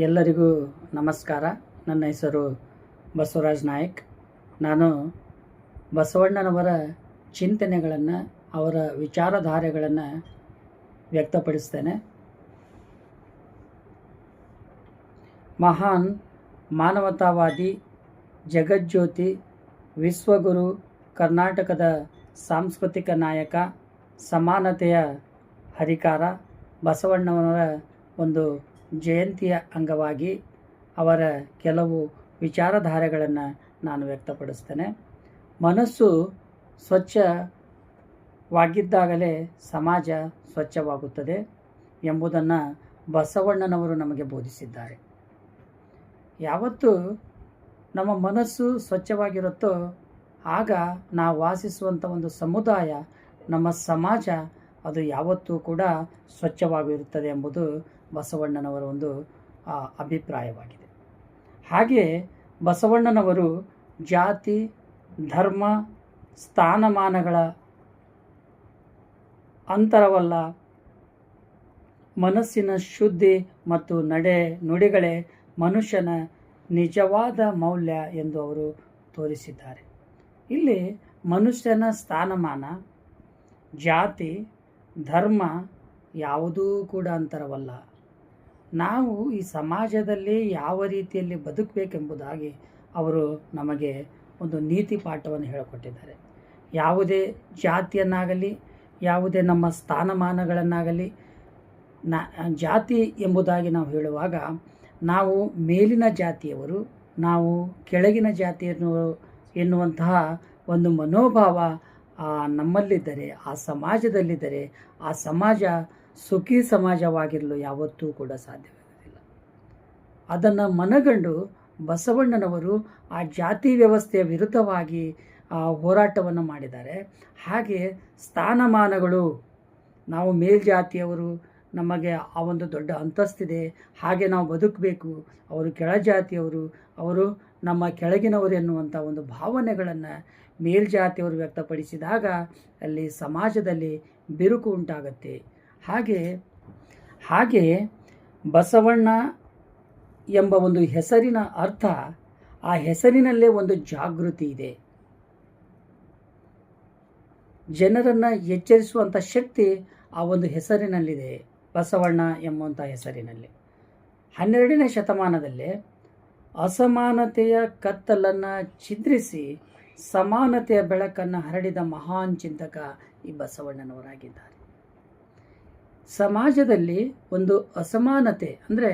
ಎಲ್ಲರಿಗೂ ನಮಸ್ಕಾರ. ನನ್ನ ಹೆಸರು ಬಸವರಾಜ್ ನಾಯಕ್. ನಾನು ಬಸವಣ್ಣನವರ ಚಿಂತನೆಗಳನ್ನು, ಅವರ ವಿಚಾರಧಾರೆಗಳನ್ನು ವ್ಯಕ್ತಪಡಿಸ್ತೇನೆ. ಮಹಾನ್ ಮಾನವತಾವಾದಿ, ಜಗಜ್ಯೋತಿ, ವಿಶ್ವಗುರು, ಕರ್ನಾಟಕದ ಸಾಂಸ್ಕೃತಿಕ ನಾಯಕ, ಸಮಾನತೆಯ ಹರಿಕಾರ ಬಸವಣ್ಣನವರ ಒಂದು ಜಯಂತಿಯ ಅಂಗವಾಗಿ ಅವರ ಕೆಲವು ವಿಚಾರಧಾರೆಗಳನ್ನು ನಾನು ವ್ಯಕ್ತಪಡಿಸ್ತೇನೆ. ಮನಸ್ಸು ಸ್ವಚ್ಛವಾಗಿದ್ದಾಗಲೇ ಸಮಾಜ ಸ್ವಚ್ಛವಾಗುತ್ತದೆ ಎಂಬುದನ್ನು ಬಸವಣ್ಣನವರು ನಮಗೆ ಬೋಧಿಸಿದ್ದಾರೆ. ಯಾವತ್ತು ನಮ್ಮ ಮನಸ್ಸು ಸ್ವಚ್ಛವಾಗಿರುತ್ತೋ ಆಗ ನಾವು ವಾಸಿಸುವಂಥ ಒಂದು ಸಮುದಾಯ, ನಮ್ಮ ಸಮಾಜ ಅದು ಯಾವತ್ತೂ ಕೂಡ ಸ್ವಚ್ಛವಾಗಿರುತ್ತದೆ ಎಂಬುದು ಬಸವಣ್ಣನವರ ಒಂದು ಅಭಿಪ್ರಾಯವಾಗಿದೆ. ಹಾಗೆಯೇ ಬಸವಣ್ಣನವರು ಜಾತಿ, ಧರ್ಮ, ಸ್ಥಾನಮಾನಗಳ ಅಂತರವಲ್ಲ, ಮನಸ್ಸಿನ ಶುದ್ಧಿ ಮತ್ತು ನುಡಿಗಳೇ ಮನುಷ್ಯನ ನಿಜವಾದ ಮೌಲ್ಯ ಎಂದು ಅವರು ತೋರಿಸಿದ್ದಾರೆ. ಇಲ್ಲಿ ಮನುಷ್ಯನ ಸ್ಥಾನಮಾನ, ಜಾತಿ, ಧರ್ಮ ಯಾವುದೂ ಕೂಡ ಅಂತರವಲ್ಲ. ನಾವು ಈ ಸಮಾಜದಲ್ಲಿ ಯಾವ ರೀತಿಯಲ್ಲಿ ಬದುಕಬೇಕೆಂಬುದಾಗಿ ಅವರು ನಮಗೆ ಒಂದು ನೀತಿ ಪಾಠವನ್ನು ಹೇಳಿಕೊಟ್ಟಿದ್ದಾರೆ. ಯಾವುದೇ ಜಾತಿಯನ್ನಾಗಲಿ, ಯಾವುದೇ ನಮ್ಮ ಸ್ಥಾನಮಾನಗಳನ್ನಾಗಲಿ, ಜಾತಿ ಎಂಬುದಾಗಿ ನಾವು ಹೇಳುವಾಗ ನಾವು ಮೇಲಿನ ಜಾತಿಯವರು, ನಾವು ಕೆಳಗಿನ ಜಾತಿಯನ್ನು ಎನ್ನುವಂತಹ ಒಂದು ಮನೋಭಾವ ನಮ್ಮಲ್ಲಿದ್ದರೆ, ಆ ಸಮಾಜದಲ್ಲಿದ್ದರೆ, ಆ ಸಮಾಜ ಸುಖಿ ಸಮಾಜವಾಗಿರಲು ಯಾವತ್ತೂ ಕೂಡ ಸಾಧ್ಯವಾಗುವುದಿಲ್ಲ. ಅದನ್ನು ಮನಗಂಡು ಬಸವಣ್ಣನವರು ಆ ಜಾತಿ ವ್ಯವಸ್ಥೆಯ ವಿರುದ್ಧವಾಗಿ ಹೋರಾಟವನ್ನು ಮಾಡಿದ್ದಾರೆ. ಹಾಗೆ ಸ್ಥಾನಮಾನಗಳು, ನಾವು ಮೇಲ್ಜಾತಿಯವರು, ನಮಗೆ ಆ ಒಂದು ದೊಡ್ಡ ಅಂತಸ್ತಿದೆ, ಹಾಗೆ ನಾವು ಬದುಕಬೇಕು, ಅವರು ಕೆಳಜಾತಿಯವರು, ಅವರು ನಮ್ಮ ಕೆಳಗಿನವರು ಎನ್ನುವಂಥ ಒಂದು ಭಾವನೆಗಳನ್ನು ಮೇಲ್ಜಾತಿಯವರು ವ್ಯಕ್ತಪಡಿಸಿದಾಗ ಅಲ್ಲಿ ಸಮಾಜದಲ್ಲಿ ಬಿರುಕು ಉಂಟಾಗುತ್ತೆ. ಹಾಗೆ ಬಸವಣ್ಣ ಎಂಬ ಒಂದು ಹೆಸರಿನ ಅರ್ಥ, ಆ ಹೆಸರಿನಲ್ಲೇ ಒಂದು ಜಾಗೃತಿ ಇದೆ. ಜನರನ್ನು ಎಚ್ಚರಿಸುವಂಥ ಶಕ್ತಿ ಆ ಒಂದು ಹೆಸರಿನಲ್ಲಿದೆ, ಬಸವಣ್ಣ ಎಂಬುವಂಥ ಹೆಸರಿನಲ್ಲಿ. 12ನೇ ಶತಮಾನದಲ್ಲಿ ಅಸಮಾನತೆಯ ಕತ್ತಲನ್ನು ಛಿದ್ರಿಸಿ ಸಮಾನತೆಯ ಬೆಳಕನ್ನು ಹರಡಿದ ಮಹಾನ್ ಚಿಂತಕ ಈ ಬಸವಣ್ಣನವರಾಗಿದ್ದಾರೆ. ಸಮಾಜದಲ್ಲಿ ಒಂದು ಅಸಮಾನತೆ ಅಂದರೆ